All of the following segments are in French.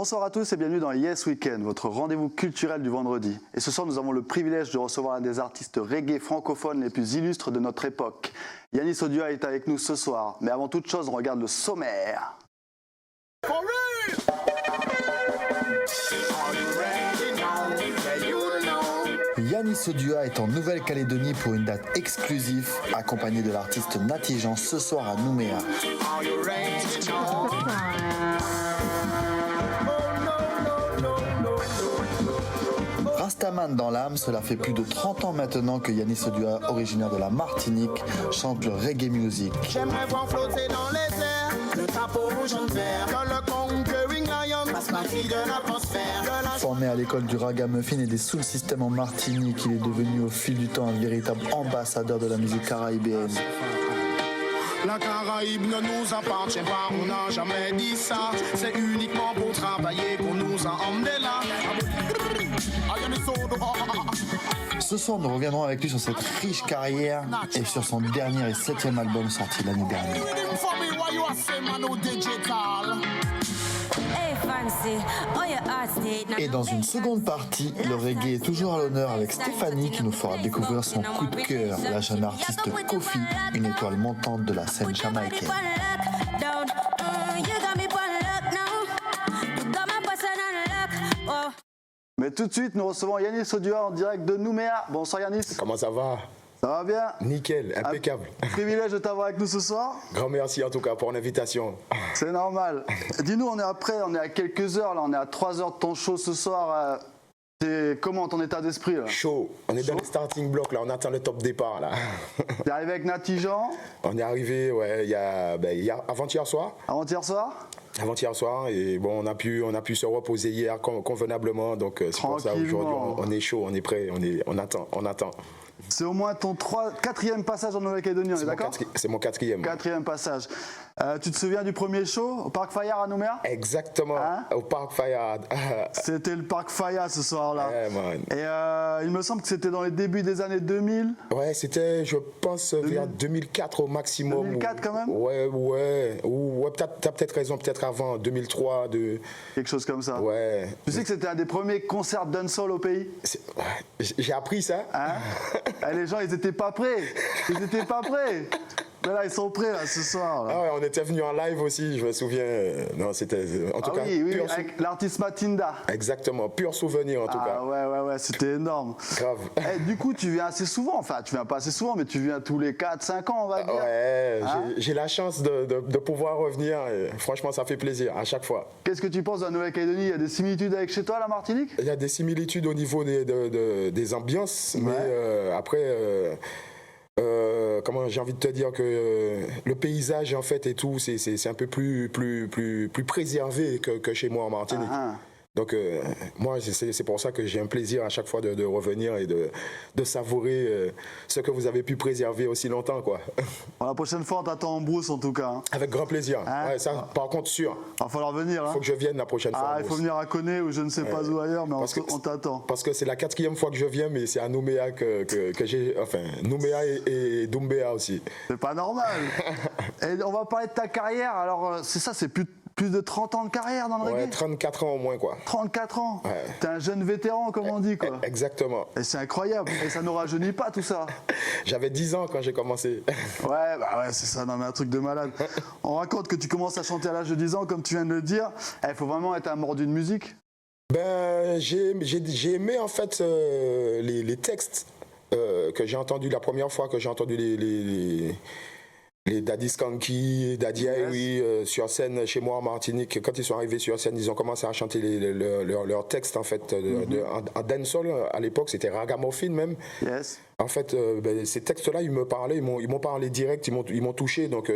Bonsoir à tous et bienvenue dans Yes Weekend, votre rendez-vous culturel du vendredi. Et ce soir, nous avons le privilège de recevoir un des artistes reggae francophones les plus illustres de notre époque. Yannis Odua est avec nous ce soir, mais avant toute chose, on regarde le sommaire. Yannis Odua est en Nouvelle-Calédonie pour une date exclusive, accompagné de l'artiste Natty Jean ce soir à Nouméa. Rastaman dans l'âme, cela fait plus de 30 ans maintenant que Yannis Odua, originaire de la Martinique, chante le reggae music. J'aimerais voir flotter dans les airs, le drapeau rouge en vert, dans le conquering lion, passe ma fille de l'atmosphère. Formé à l'école du ragamuffin et des soul systems en Martinique, il est devenu au fil du temps un véritable ambassadeur de la musique caribéenne. La Caraïbe ne nous appartient pas, on n'a jamais dit ça. C'est uniquement pour travailler qu'on nous a emmenés là. Ce soir, nous reviendrons avec lui sur cette riche carrière et sur son dernier et 7e album sorti l'année dernière. Et dans une seconde partie, le reggae est toujours à l'honneur avec Stéphanie qui nous fera découvrir son coup de cœur, la jeune artiste Kofi, une étoile montante de la scène jamaïcaine. Mais tout de suite, nous recevons Yannis Odua en direct de Nouméa. Bonsoir Yannis. Comment ça va? Ça va bien? Nickel, impeccable. Privilège de t'avoir avec nous ce soir. Grand merci en tout cas pour l'invitation. C'est normal. Dis-nous, on est à quelques heures, là, on est à 3 heures de ton show ce soir. C'est comment ton état d'esprit là? Chaud, on est dans le starting block là, on attend le top départ là. T'es arrivé avec Natty Jean? On est arrivé, ouais, avant-hier soir. Avant-hier soir? Avant-hier soir, et bon, on a pu se reposer hier convenablement, donc c'est pour ça aujourd'hui on est chaud, on est prêt, on attend. C'est au moins ton 4e passage en Nouvelle-Calédonie, on est d'accord? C'est mon 4e. 4e passage. Tu te souviens du premier show au Parc Fayard à Nouméa? Exactement, hein? Au Parc Fayard. C'était le Parc Fayard ce soir-là. Ouais, man. Et il me semble que c'était dans les débuts des années 2000. Ouais, c'était, je pense, vers 2004 au maximum. 2004 quand même? Ouais, t'as peut-être raison, peut-être avant, 2003. Quelque chose comme ça. Ouais. Tu sais que c'était un des premiers concerts dancehall au pays? J'ai appris ça. Hein? Les gens, ils n'étaient pas prêts. Mais là, ils sont prêts là, ce soir. Là. Ah ouais, on était venus en live aussi, je me souviens. Non, c'était en tout cas. Oui, avec l'artiste Matinda. Exactement, pur souvenir en tout cas. Ouais, c'était énorme. Grave. Du coup, tu viens assez souvent, enfin, tu viens pas assez souvent, mais tu viens tous les 4-5 ans, on va dire. Ouais, j'ai la chance de pouvoir revenir. Et franchement, ça fait plaisir à chaque fois. Qu'est-ce que tu penses de la Nouvelle-Calédonie? Il y a des similitudes avec chez toi, la Martinique? Il y a des similitudes au niveau des ambiances, mais après. Comment j'ai envie de te dire que le paysage en fait et tout c'est un peu plus préservé que chez moi en Martinique. Donc moi c'est pour ça que j'ai un plaisir à chaque fois de revenir et de savourer ce que vous avez pu préserver aussi longtemps quoi. Bon, la prochaine fois on t'attend en brousse en tout cas. Hein. Avec grand plaisir. Ouais, ça par contre sûr. Il va falloir venir. Il faut que je vienne la prochaine fois. Il faut venir à Koné ou je ne sais pas où ailleurs, mais on t'attend. Parce que c'est la 4e fois que je viens, mais c'est à Nouméa que j'ai, enfin Nouméa et Doumbéa aussi. C'est pas normal. Et on va parler de ta carrière. Alors c'est ça, c'est plus de 30 ans de carrière dans le reggae? Ouais, 34 ans au moins quoi. 34 ans? Ouais. T'es un jeune vétéran comme on dit quoi. Exactement. Et c'est incroyable. Et ça ne rajeunit pas tout ça. J'avais 10 ans quand j'ai commencé. Ouais, c'est ça, non mais un truc de malade. On raconte que tu commences à chanter à l'âge de 10 ans comme tu viens de le dire. Il faut vraiment être un mordu de musique. Ben, j'ai aimé en fait les textes que j'ai entendus la première fois que j'ai entendu les Daddy Skanky, Daddy Harry sur scène chez moi en Martinique. Quand ils sont arrivés sur scène, ils ont commencé à chanter leurs textes en fait. En dancehall à l'époque, c'était ragamuffin même. Yes. En fait, ces textes-là, ils me parlaient, ils m'ont parlé direct, ils m'ont touché. Donc,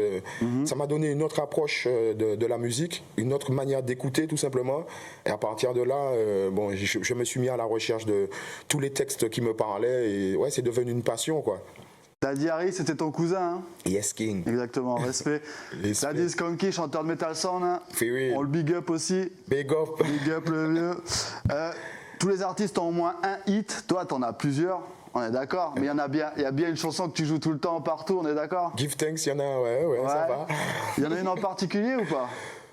ça m'a donné une autre approche de la musique, une autre manière d'écouter, tout simplement. Et à partir de là, je me suis mis à la recherche de tous les textes qui me parlaient. Et ouais, c'est devenu une passion, quoi. Daddy Harry, c'était ton cousin, hein? Yes, King. Exactement, respect. Daddy Skanky, chanteur de Metal Sound, hein? Oui. On le big up aussi. Big up. Big up le vieux. Tous les artistes ont au moins un hit. Toi, t'en as plusieurs. On est d'accord, mais il y a bien une chanson que tu joues tout le temps partout, on est d'accord? Give Thanks, il y en a, ouais, ça va. Il y en a une en particulier ou pas?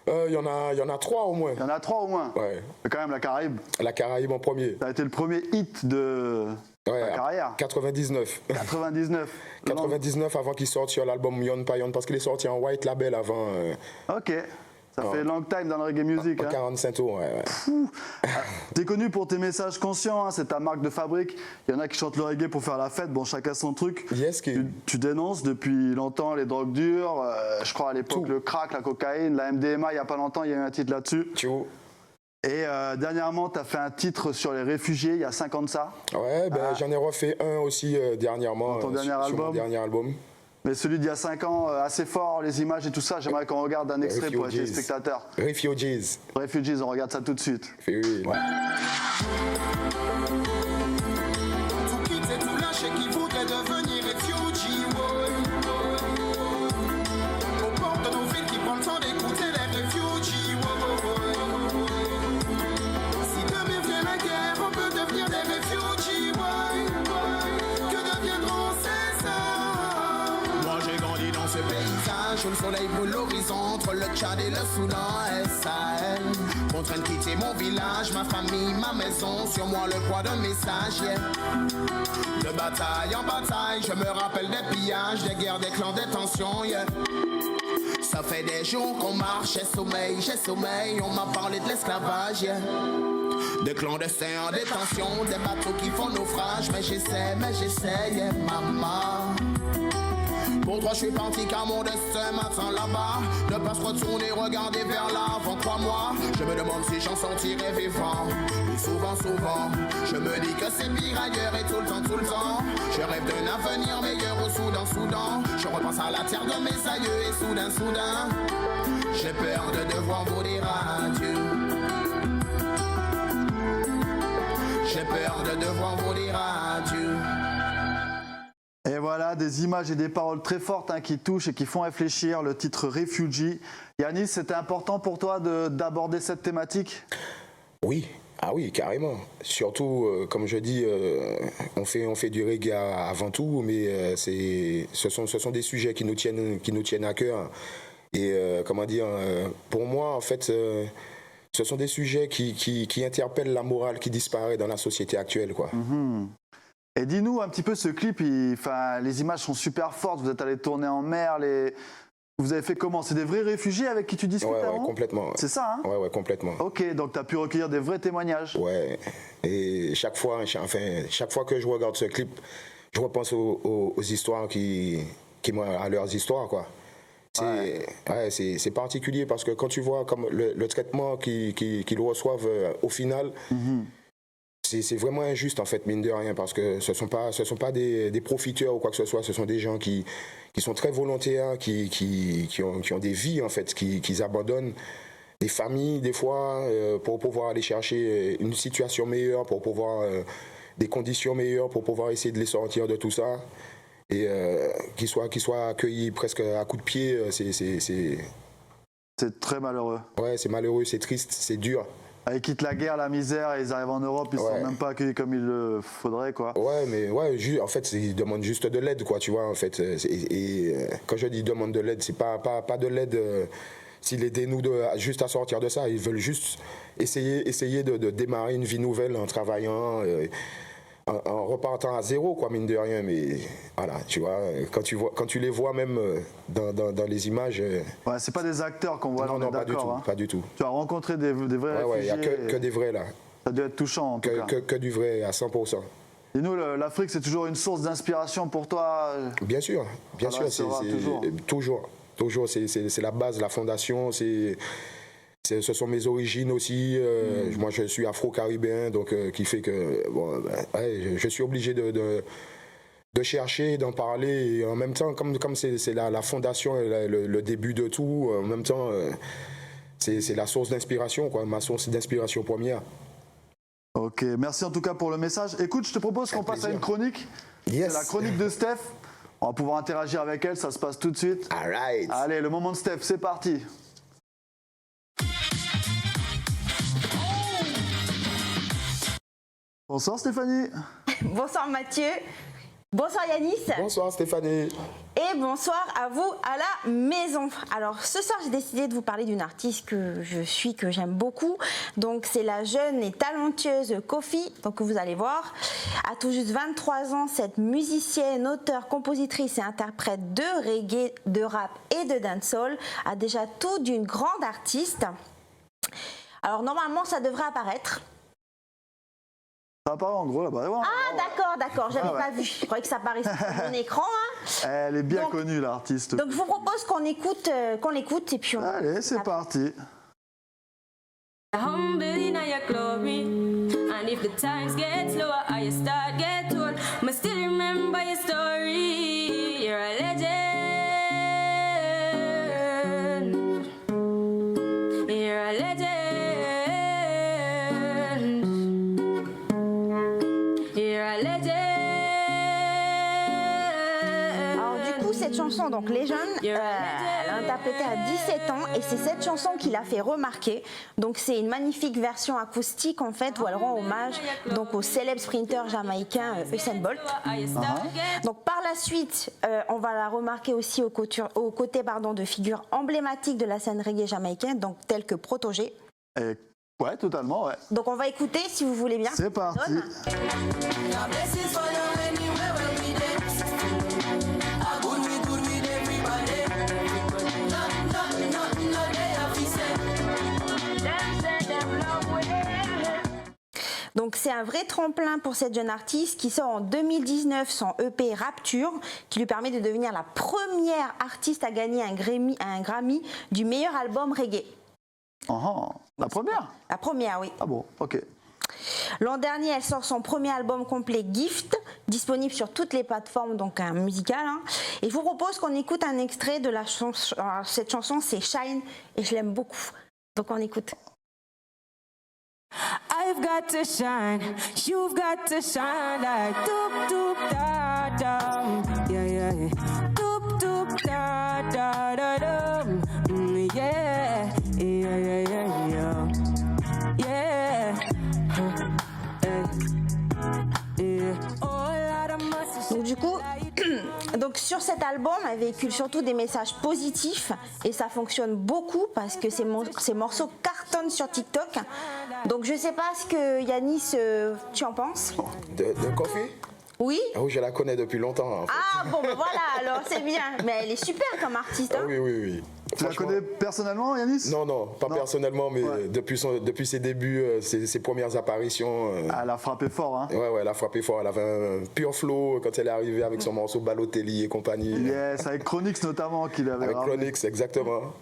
Il y en a 3 au moins. Il y en a 3 au moins. Ouais. Mais quand même, la Caraïbe, La Caraïbe en premier. ça a été le premier hit de ta carrière. 99. 99. 99 avant qu'il sorte sur l'album Yon Pa Yon, parce qu'il est sorti en white label avant. Ok. Ça fait long time dans le reggae music. En 45 tours, ouais. T'es connu pour tes messages conscients, hein, c'est ta marque de fabrique. Il y en a qui chantent le reggae pour faire la fête, bon, chacun son truc. Yes, Tu dénonces depuis longtemps les drogues dures, je crois à l'époque Tout. le crack, la cocaïne, la MDMA, il n'y a pas longtemps, il y a eu un titre là-dessus. Tu vois. Et dernièrement, tu as fait un titre sur les réfugiés, il y a 5 ans de ça. Ouais, j'en ai refait un aussi dernièrement. Dans ton dernier sur album. mon dernier album. Mais celui d'il y a 5 ans, assez fort, les images et tout ça, j'aimerais qu'on regarde un extrait pour les Refugees. téléspectateurs. Refugees. Refugees, on regarde ça tout de suite. Oui. Tout quitter, tout lâcher qui voudrait devenir refugee, ouais. Aux portes de nos villes qui prend le temps d'écouter les refugees, ouais. Si demain vient la guerre, on peut devenir des refugees, ouais. Que deviendront ces hommes? Moi j'ai grandi dans ce paysage où le soleil brûle l'horizon entre le Tchad et le Soudan et Sahel. Contraint de quitter mon village, ma famille, ma maison, sur moi le poids d'un message, yeah. De bataille en bataille, je me rappelle des pillages, des guerres, des clans, des tensions, yeah. Ça fait des jours qu'on marche, j'ai sommeil, on m'a parlé de l'esclavage, yeah. Des clandestins en détention, des bateaux qui font naufrage, mais j'essaie, yeah, maman. Pour toi je suis parti car mon destin m'attend là-bas. Ne pas se retourner, regarder vers l'avant, crois-moi. Je me demande si j'en sortirai vivant. Et souvent, je me dis que c'est pire ailleurs et tout le temps. Je rêve d'un avenir meilleur au Soudan. Je repense à la terre de mes aïeux et soudain j'ai peur de devoir vous dire adieu. J'ai peur de devoir vous dire adieu. Et voilà, des images et des paroles très fortes hein, qui touchent et qui font réfléchir. Le titre Refugee. Yanis, c'était important pour toi d'aborder cette thématique? Oui, ah oui, carrément. Surtout, comme je dis, on fait du reggae avant tout, mais ce sont des sujets qui nous tiennent à cœur. Et comment dire, pour moi, en fait, ce sont des sujets qui interpellent la morale qui disparaît dans la société actuelle, quoi. Mm-hmm. Et dis-nous un petit peu ce clip, les images sont super fortes, vous êtes allé tourner en mer, vous avez fait comment? C'est des vrais réfugiés avec qui tu discutes avant? Ouais, complètement. Ouais. C'est ça, hein? Ouais, complètement. Ok, donc tu as pu recueillir des vrais témoignages. Ouais, et chaque fois que je regarde ce clip, je repense aux histoires à leurs histoires, quoi. C'est particulier parce que quand tu vois comme le traitement qu'ils reçoivent au final, c'est vraiment injuste en fait, mine de rien, parce que ce sont pas des profiteurs ou quoi que ce soit, ce sont des gens qui sont très volontaires, qui ont des vies en fait, qu'ils abandonnent, des familles des fois, pour pouvoir aller chercher une situation meilleure, pour pouvoir des conditions meilleures, pour pouvoir essayer de les sortir de tout ça. Et qu'ils soient accueillis presque à coups de pied, C'est très malheureux. Ouais, c'est malheureux, c'est triste, c'est dur. Ils quittent la guerre, la misère, et ils arrivent en Europe, ils ne sont même pas accueillis comme il le faudrait, quoi. Ouais, mais en fait, ils demandent juste de l'aide, quoi, tu vois, en fait. Et quand je dis demande de l'aide, c'est pas de l'aide s'ils aident-nous juste à sortir de ça. Ils veulent juste essayer de démarrer une vie nouvelle en travaillant, en repartant à zéro, quoi, mine de rien. Mais voilà, tu vois, quand tu les vois même dans les images. Ouais, c'est pas des acteurs qu'on voit, non, pas du tout, pas du tout. Tu as rencontré des vrais réfugiés. Ouais, il n'y a que des vrais là. Ça doit être touchant en tout cas. Que du vrai à 100%. Et nous, l'Afrique, c'est toujours une source d'inspiration pour toi? Bien sûr, toujours. C'est la base, la fondation. Ce sont mes origines aussi. Moi, je suis afro-caribéen, donc qui fait que je suis obligé de chercher, d'en parler. Et en même temps, comme c'est la fondation, le début de tout, en même temps, c'est la source d'inspiration, quoi, ma source d'inspiration première. Ok, merci en tout cas pour le message. Écoute, je te propose qu'on passe à une chronique. Yes. C'est la chronique de Steph. On va pouvoir interagir avec elle, ça se passe tout de suite. All right. Allez, le moment de Steph, c'est parti. Bonsoir Stéphanie. Bonsoir Mathieu. Bonsoir Yanis. Bonsoir Stéphanie. Et Et bonsoir à vous à la maison. Alors ce soir j'ai décidé de vous parler d'une artiste que j'aime beaucoup. Donc c'est la jeune et talentueuse Kofi, donc que vous allez voir. À tout juste 23 ans, cette musicienne, auteure, compositrice et interprète de reggae, de rap et de dancehall a déjà tout d'une grande artiste. Alors normalement ça devrait apparaître. Ça apparaît en gros là-bas. Ouais, D'accord, j'avais pas vu. Je croyais que ça apparaissait sur mon écran. Hein. Elle est bien connue, l'artiste. Donc je vous propose qu'on l'écoute et puis on... Allez, c'est parti. Humble in your glory, and if the times get slower or you start get old, must still remember your story. You're a legend. You're a legend. You're a legend. Alors du coup cette chanson, donc Les Jeunes, elle a interprété à 17 ans et c'est cette chanson qui l'a fait remarquer. Donc c'est une magnifique version acoustique en fait où elle rend hommage donc au célèbre sprinter jamaïcain Usain Bolt. Donc par la suite, on va la remarquer aussi aux côtés de figures emblématiques de la scène reggae jamaïcaine, donc telles que Protégé. Ouais, totalement, ouais. Donc on va écouter si vous voulez bien. C'est parti. Donc c'est un vrai tremplin pour cette jeune artiste qui sort en 2019 son EP Rapture, qui lui permet de devenir la première artiste à gagner un Grammy du meilleur album reggae. La première? La première, oui. Ah bon, ok. L'an dernier, elle sort son premier album complet Gift, disponible sur toutes les plateformes donc musicales. Hein. Et je vous propose qu'on écoute un extrait de la chanson. Cette chanson, c'est Shine, et je l'aime beaucoup. Donc on écoute. I've got to shine, you've got to shine like doop doop da da, yeah yeah yeah, doop doop da da da da, yeah yeah yeah yeah yeah, yeah. Donc du coup, donc sur cet album, elle véhicule surtout des messages positifs et ça fonctionne beaucoup parce que ces morceaux cartonnent sur TikTok. Donc je sais pas ce que Yanis, tu en penses? De Kofi? Oui. Ah oui, je la connais depuis longtemps. En fait. Ah bon, ben voilà, alors c'est bien. Mais elle est super comme artiste. Hein. Ah oui. Tu la connais personnellement, Yanis? Non, pas personnellement, mais depuis ses débuts, ses premières apparitions. Elle a frappé fort, hein? Ouais, elle a frappé fort. Elle avait un pur flow quand elle est arrivée avec son morceau Balotelli et compagnie. Yes, avec Chronix notamment qu'il avait avec ramené. Chronix, exactement.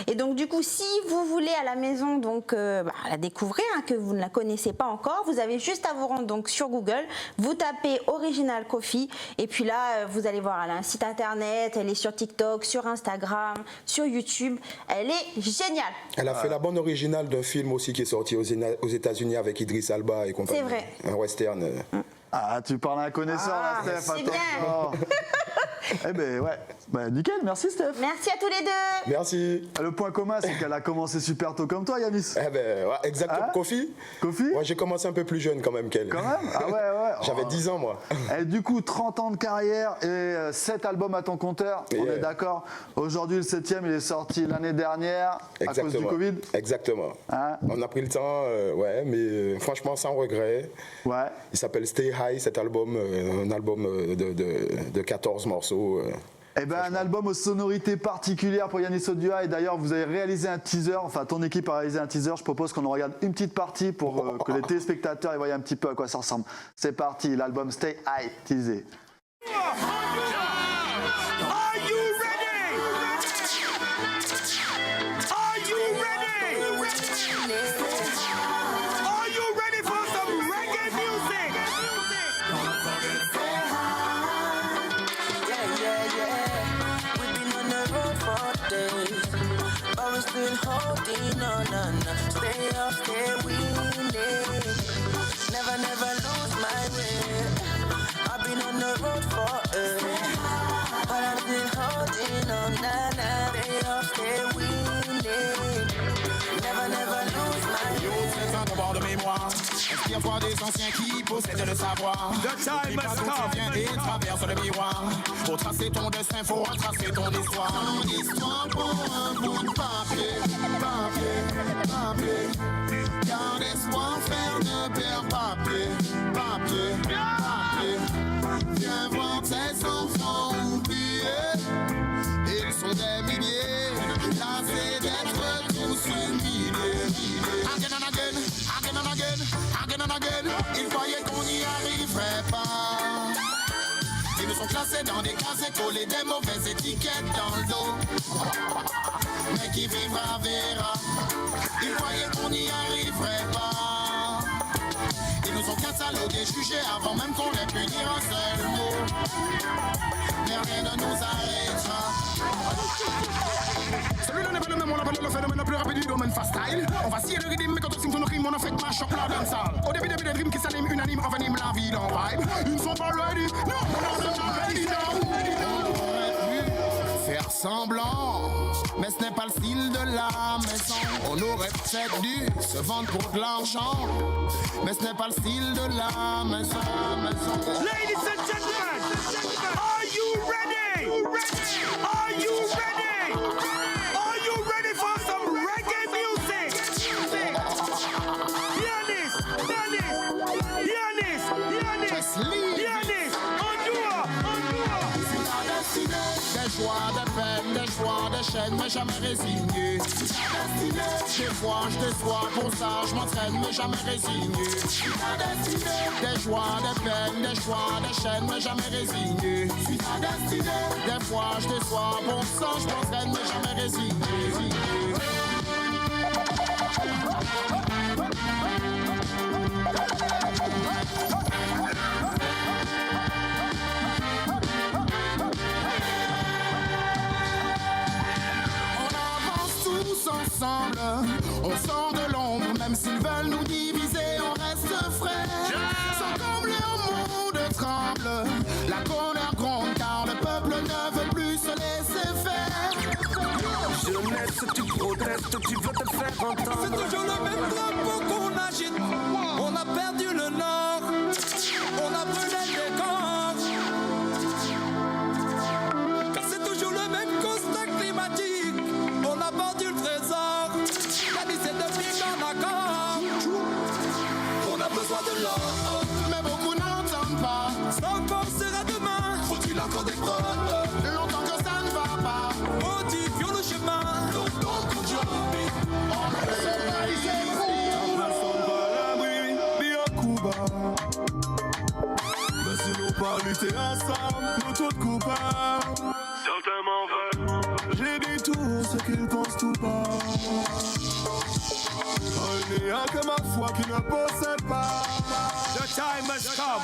Et donc du coup, si vous voulez à la maison donc la découvrir, hein, que vous ne la connaissez pas encore, vous avez juste à vous rendre donc sur Google, vous tapez Original Kofi et puis là vous allez voir, elle a un site internet, elle est sur TikTok, sur Instagram, sur YouTube, elle est géniale. Elle a fait la bande originale d'un film aussi qui est sorti aux États-Unis avec Idris Elba et compagnie. C'est vrai. Un western. Ah, tu parles à un connaisseur là, Steph. c'est attends. bien. Eh ben ouais, nickel, merci Steph. Merci à tous les deux. Merci. Le point commun, c'est qu'elle a commencé super tôt comme toi, Yanis. Eh ben, ouais, exactement. Hein? Kofi. Moi, j'ai commencé un peu plus jeune quand même qu'elle. Quand même? Ah ouais. J'avais 10 ans, moi. Et du coup, 30 ans de carrière et 7 albums à ton compteur, on est d'accord. Aujourd'hui, le 7e, il est sorti l'année dernière à cause du Covid. Exactement. Hein? On a pris le temps, mais franchement, sans regret. Ouais. Il s'appelle Stay High, cet album, un album de 14 morceaux. Eh ben, un album aux sonorités particulières pour Yanis Oduya. Et d'ailleurs, vous avez réalisé un teaser, enfin ton équipe a réalisé un teaser. Je propose qu'on en regarde une petite partie pour que les téléspectateurs voient un petit peu à quoi ça ressemble. C'est parti, l'album Stay High, teasé. Still holding on, stay up, stay winning. Never lose my way. I've been on the road for but I'm still holding on, stay up, stay winning. Never lose my way. un devoir de mémoire. Inspire-toi des anciens qui possèdent le savoir. N'oublie pas d'où tu viens et traverse le miroir. Pour tracer ton destin, faut retracer ton histoire. Ton histoire pour un bout de papier, papier, papier. Car l'espoir faire ne perd papier, papier, papier. Viens voir tes enfants oubliés. Ils sont des milliers, lassés d'être tous humiliés. Again and again, again and again, again and again. Ils croyaient qu'on n'y arriverait pas. Ils nous sont classés dans des cases et collés des mauvaises étiquettes dans le dos. Mais qui vivra verra. Ils croyaient qu'on n'y arriverait pas. Ils nous ont catalogués, jugés avant même qu'on ait pu dire un seul mot. Mais rien ne nous arrêtera. Celui-là n'est pas le même, on appelle le phénomène le plus rapide du domaine fast style. On va scier le rythme, mais quand on signe ton rime, on a fait ma choc la danse. Au début des rimes qui s'animent, unanime, envenime la vie dans vibe. Ils ne sont pas ready, non, on n'est pas ready, non. On aurait pu faire semblant, mais ce n'est pas le style de la maison. On aurait peut-être dû se vendre pour de l'argent, mais ce n'est pas le style de la maison. Ladies and gentlemen, are you ready? Are you ready? Are you ready for some reggae music? Yanis, Des joies, des peines, des choix, des chaînes, mais jamais résigné. Des fois, je déçois, pour ça, je m'entraîne, mais jamais résigné. Des joies, des peines, des choix, des chaînes, mais jamais résigné. Des fois, je déçois, pour ça, je m'entraîne, mais jamais résigné. Ensemble, on sort de l'ombre, même s'ils veulent nous diviser, on reste frais. Sans combler au monde tremble, la colère gronde car le peuple ne veut plus se laisser faire. Jeunesse, tu protestes, tu veux te faire entendre. C'est toujours le même drapeau qu'on agite. On a perdu le nord, on a brûlé le décor. Car c'est toujours le même constat climatique. On a perdu le trésor, la vie c'est de vivre en accord. On a besoin de l'or, mais beaucoup n'entendent pas. Sans quoi sera demain? Faut-il encore des preuves? Longtemps que ça ne va pas. Modifions le chemin. Longtemps qu'on joue, on ne peut pas Mais si nous pas lutter ensemble, nous tous coupables. Certains m'en veulent. J'ai dit tout ce qu'ils pensent tout bas. Il n'y a que ma foi qui ne possède pas. The time has come.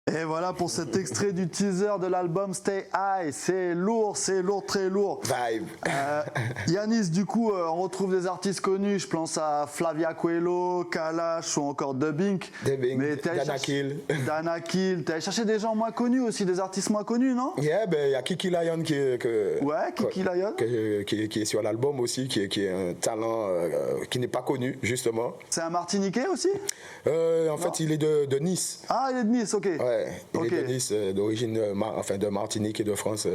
Et voilà pour cet extrait du teaser de l'album Stay High. C'est lourd, très lourd. Vibe. Yanis, du coup, on retrouve des artistes connus. Je pense à Flavia Coelho, Kalash ou encore Dubbink. Dubbink, t'es allé Dana chercher- Kill. Dana Kill. T'es allé chercher des gens moins connus aussi, des artistes moins connus, non? Yeah, ben il y a Kiki Lion Kiki Lion. qui est sur l'album aussi, qui est un talent qui n'est pas connu justement. C'est un Martiniquais aussi? En fait, il est de Nice. Ah, il est de Nice, ok. Ouais, il Ok. est de Nice, d'origine de Martinique et de France.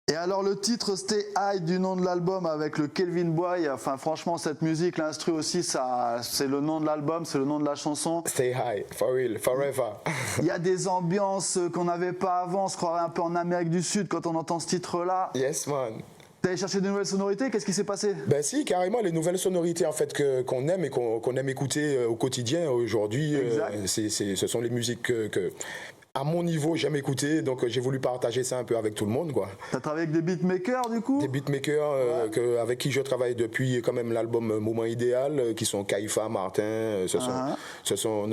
Et alors le titre Stay High du nom de l'album avec le Kelvin Boy, enfin franchement cette musique, l'instru aussi, ça, c'est le nom de l'album, c'est le nom de la chanson. Stay high, for real, forever. Il y a des ambiances qu'on n'avait pas avant, on se croirait un peu en Amérique du Sud quand on entend ce titre-là. Yes man. T'es allé chercher de nouvelles sonorités, qu'est-ce qui s'est passé? Ben si, carrément, les nouvelles sonorités en fait qu'on aime et qu'on aime écouter au quotidien aujourd'hui, ce sont les musiques que à mon niveau j'aime écouter, donc j'ai voulu partager ça un peu avec tout le monde quoi. T'as travaillé avec des beatmakers du coup? Des beatmakers avec qui je travaille depuis quand même l'album Moment Idéal, qui sont Kaifa, Martin, ce sont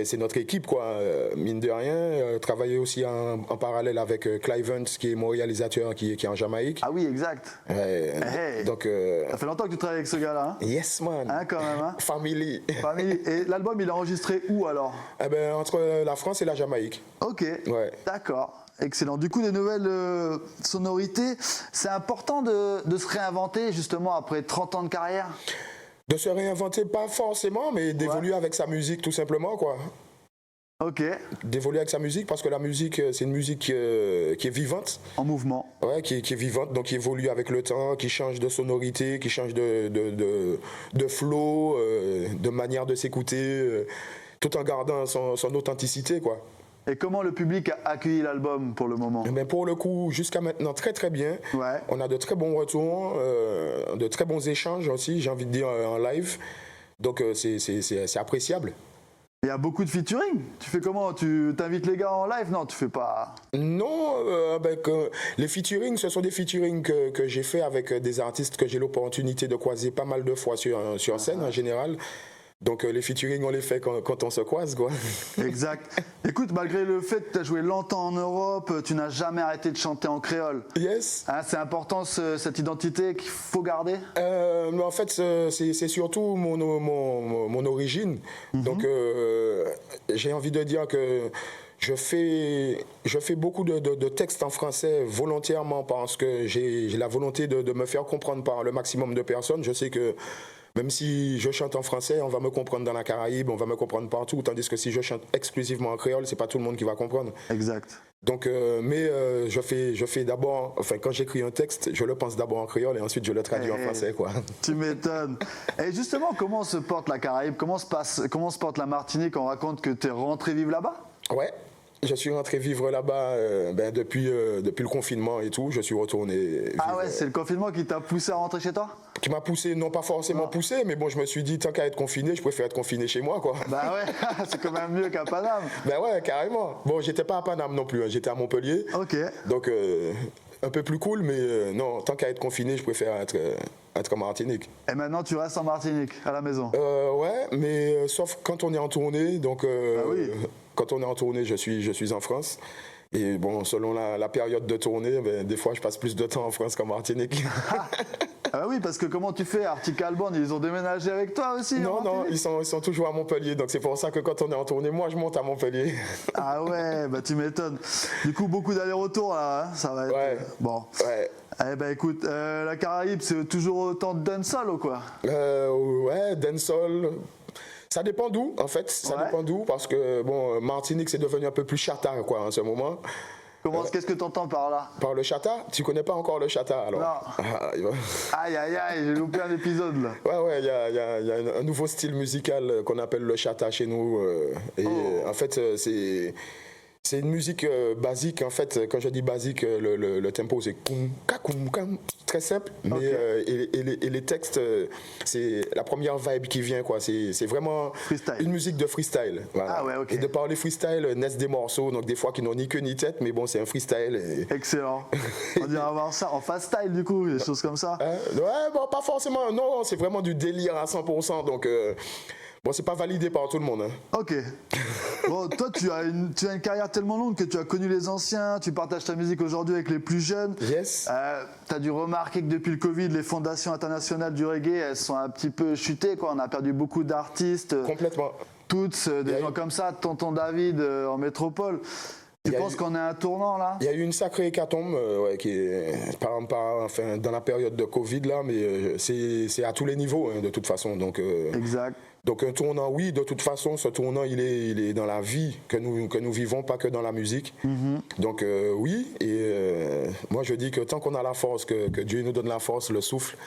c'est notre équipe quoi, mine de rien. Travailler aussi en parallèle avec Clive Hunt, qui est mon réalisateur, qui est en Jamaïque. Ah oui, exact. Hey. Donc ça fait longtemps que tu travailles avec ce gars-là, hein? Yes man. Hein, quand même, hein? Family. Et l'album il est enregistré où alors? Eh ben, entre la France et la Jamaïque. Ok, Ouais. d'accord. Excellent. Du coup, des nouvelles sonorités. C'est important de se réinventer justement après 30 ans de carrière. De se réinventer, pas forcément, mais d'évoluer avec sa musique tout simplement, quoi. Ok. D'évoluer avec sa musique, parce que la musique, c'est une musique qui est vivante. En mouvement. Ouais, qui est vivante, donc qui évolue avec le temps, qui change de sonorité, qui change de flow, de manière de s'écouter, tout en gardant son authenticité, quoi. Et comment le public a accueilli l'album pour le moment? Mais pour le coup, jusqu'à maintenant, très très bien. Ouais. On a de très bons retours, de très bons échanges aussi, j'ai envie de dire, en live. Donc c'est appréciable. Il y a beaucoup de featuring. Tu fais comment? Tu t'invites les gars en live? Non, tu fais pas. Non, les featuring, ce sont des featuring que j'ai fait avec des artistes que j'ai l'opportunité de croiser pas mal de fois sur scène en général. Donc les featuring, on les fait quand on se croise, quoi. Exact. Écoute, malgré le fait que tu as joué longtemps en Europe, tu n'as jamais arrêté de chanter en créole. Yes. Hein, c'est important cette identité qu'il faut garder. Mais en fait, c'est surtout mon origine. Donc j'ai envie de dire que je fais beaucoup de textes en français volontairement parce que j'ai la volonté de me faire comprendre par le maximum de personnes. Je sais que même si je chante en français, on va me comprendre dans la Caraïbe, on va me comprendre partout, tandis que si je chante exclusivement en créole, c'est pas tout le monde qui va comprendre. Exact. Donc, je fais d'abord, enfin, quand j'écris un texte, je le pense d'abord en créole et ensuite je le traduis en français, quoi. Tu m'étonnes. Et justement, comment se porte la Caraïbe? Comment se porte la Martinique? On raconte que tu es rentré vivre là-bas? Ouais. Je suis rentré vivre là-bas depuis le confinement et tout. Je suis retourné vivre. Ah ouais, c'est le confinement qui t'a poussé à rentrer chez toi? Qui m'a poussé, non pas forcément poussé, mais bon, je me suis dit, tant qu'à être confiné, je préfère être confiné chez moi, quoi. Bah ouais, c'est quand même mieux qu'à Paname. Ben ouais, carrément. Bon, j'étais pas à Paname non plus, hein. J'étais à Montpellier. Ok. Donc, un peu plus cool, mais non, tant qu'à être confiné, je préfère être en Martinique. Et maintenant, tu restes en Martinique, à la maison? Ouais, mais sauf quand on est en tournée, donc... Ah oui. Quand on est en tournée, je suis en France. Et bon, selon la période de tournée, des fois, je passe plus de temps en France qu'en Martinique. Ah oui, parce que comment tu fais? Arctic Alban, ils ont déménagé avec toi aussi? Non, ils sont toujours à Montpellier. Donc c'est pour ça que quand on est en tournée, moi, je monte à Montpellier. Ah ouais, bah tu m'étonnes. Du coup, beaucoup d'allers-retours là, hein, ça va être... Ouais. Bon. Ouais. Eh ben écoute, la Caraïbe, c'est toujours autant de dancehall ou quoi? Ouais, dancehall... Ça dépend d'où, en fait. Ça dépend d'où, parce que, bon, Martinique, c'est devenu un peu plus chata, quoi, en ce moment. Qu'est-ce que tu entends par là? Par le chata? Tu connais pas encore le chata, alors? Non. Aïe, aïe, aïe, j'ai loupé un épisode, là. Ouais, il y a un nouveau style musical qu'on appelle le chata chez nous. En fait, c'est une musique basique. En fait, quand je dis basique, le tempo, c'est koum, kakoum, kam, très simple. Mais et les textes, c'est la première vibe qui vient, quoi. C'est vraiment freestyle. Une musique de freestyle. Voilà. Ah ouais, ok. Et de parler freestyle naissent des morceaux, donc des fois qui n'ont ni queue ni tête, mais bon, c'est un freestyle. Excellent. On dirait avoir ça en fast style, du coup, des choses comme ça. Ouais, bon, pas forcément. Non, c'est vraiment du délire à 100%. Donc. Bon, c'est pas validé par tout le monde. Hein. Ok. Bon, toi, tu as une carrière tellement longue que tu as connu les anciens, tu partages ta musique aujourd'hui avec les plus jeunes. Yes. Tu as dû remarquer que depuis le Covid, les fondations internationales du reggae, elles sont un petit peu chutées, quoi. On a perdu beaucoup d'artistes. Complètement. Toutes, des gens comme ça, Tonton David en métropole. Tu penses qu'on est à un tournant, là? Il y a eu une sacrée hécatombe qui est enfin, dans la période de Covid, là, mais c'est à tous les niveaux, hein, de toute façon. Donc, exact. Donc un tournant, oui, de toute façon, ce tournant, il est dans la vie que nous vivons, pas que dans la musique. Donc oui, et moi je dis que tant qu'on a la force, que Dieu nous donne la force, le souffle,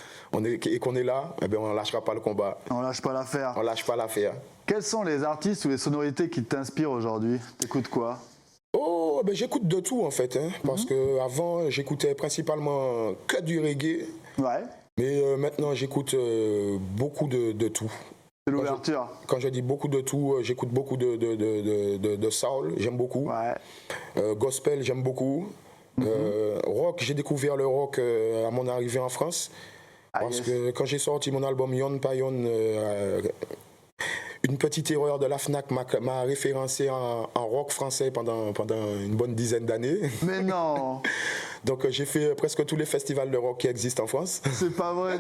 et qu'on est là, eh bien, on ne lâchera pas le combat. On lâche pas l'affaire. On lâche pas l'affaire. Quels sont les artistes ou les sonorités qui t'inspirent aujourd'hui? T'écoutes quoi? Oh, ben j'écoute de tout en fait, hein, parce qu'avant j'écoutais principalement que du reggae. Ouais. Mais maintenant j'écoute beaucoup de tout. C'est l'ouverture. Quand je dis beaucoup de tout, j'écoute beaucoup de soul, j'aime beaucoup. Ouais. Gospel, j'aime beaucoup. Rock, j'ai découvert le rock à mon arrivée en France. Parce que quand j'ai sorti mon album Yon Payon, une petite erreur de la FNAC m'a référencé en rock français pendant une bonne dizaine d'années. Mais non. Donc j'ai fait presque tous les festivals de rock qui existent en France. C'est pas vrai.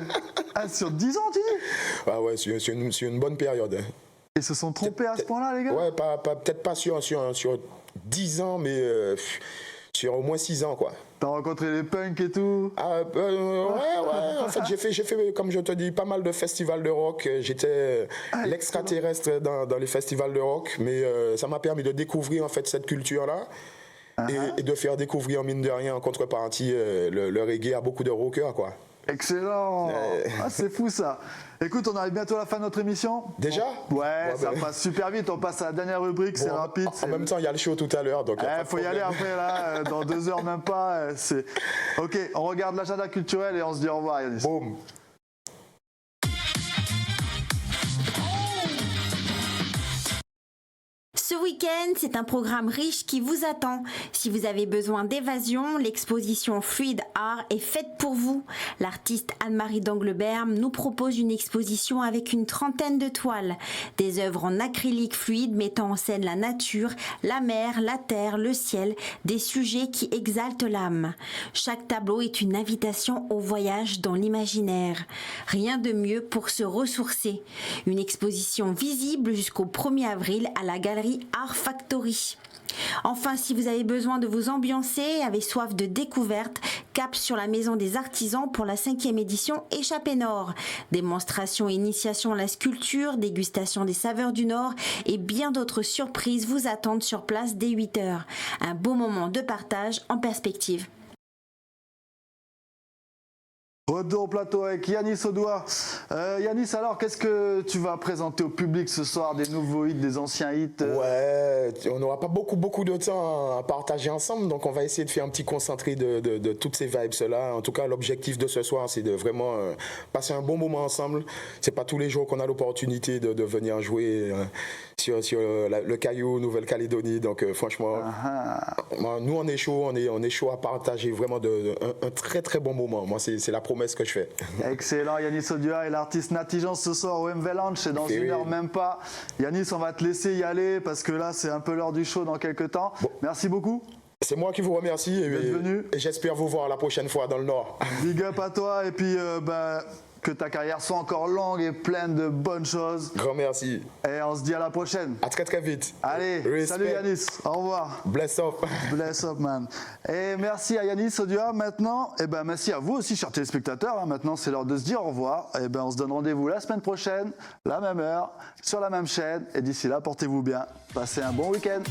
Ah, sur 10 ans, tu dis? Ah ouais, sur une bonne période. Ils se sont trompés à ce point-là, les gars? Ouais, peut-être pas sur 10 ans, mais sur au moins 6 ans, quoi. T'as rencontré les punks et tout? Ouais. En fait, j'ai fait, comme je te dis, pas mal de festivals de rock. J'étais l'extraterrestre dans les festivals de rock, mais ça m'a permis de découvrir en fait cette culture-là et de faire découvrir, mine de rien, en contrepartie, le reggae à beaucoup de rockers, quoi. Excellent. C'est fou ça. Écoute, on arrive bientôt à la fin de notre émission. Déjà? Ouais, ça ben... passe super vite. On passe à la dernière rubrique, c'est rapide. En même temps, il y a le show tout à l'heure, donc. Faut y aller après là, dans 2 heures même pas. Ok, on regarde l'agenda culturel et on se dit au revoir, Yanis. Boum. Ce week-end, c'est un programme riche qui vous attend. Si vous avez besoin d'évasion, l'exposition Fluid Art est faite pour vous. L'artiste Anne-Marie d'Angleberme nous propose une exposition avec une 30aine de toiles. Des œuvres en acrylique fluide mettant en scène la nature, la mer, la terre, le ciel, des sujets qui exaltent l'âme. Chaque tableau est une invitation au voyage dans l'imaginaire. Rien de mieux pour se ressourcer. Une exposition visible jusqu'au 1er avril à la galerie Art Factory. Enfin, si vous avez besoin de vous ambiancer, avez soif de découverte, cap sur la Maison des Artisans pour la 5e édition Échappée Nord. Démonstration et initiation à la sculpture, dégustation des saveurs du Nord et bien d'autres surprises vous attendent sur place dès 8h. Un beau moment de partage en perspective. Retour au plateau avec Yanis Odoa. Yanis, alors qu'est-ce que tu vas présenter au public ce soir? Des nouveaux hits, des anciens hits? Ouais, on n'aura pas beaucoup de temps à partager ensemble, donc on va essayer de faire un petit concentré de toutes ces vibes-là. En tout cas, l'objectif de ce soir, c'est de vraiment passer un bon moment ensemble. C'est pas tous les jours qu'on a l'opportunité de venir jouer sur le Caillou, Nouvelle-Calédonie. Donc franchement, nous on est chaud, on est chaud à partager vraiment un très très bon moment. Moi, c'est la promesse que je fais. Excellent, Yanis Odoa et l'artiste Natijans ce soir au MV-Lounge, c'est dans une heure même pas. Yanis, on va te laisser y aller parce que là c'est un peu l'heure du show dans quelques temps. Bon. Merci beaucoup. C'est moi qui vous remercie et j'espère vous voir la prochaine fois dans le Nord. Big up à toi et puis que ta carrière soit encore longue et pleine de bonnes choses. Grand merci. Et on se dit à la prochaine. À très très vite. Allez, respect. Salut Yanis, au revoir. Bless up. Bless up, man. Et merci à Yanis Odoa. Maintenant, merci à vous aussi, chers téléspectateurs. Maintenant, c'est l'heure de se dire au revoir. On se donne rendez-vous la semaine prochaine, la même heure, sur la même chaîne. Et d'ici là, portez-vous bien. Passez un bon week-end.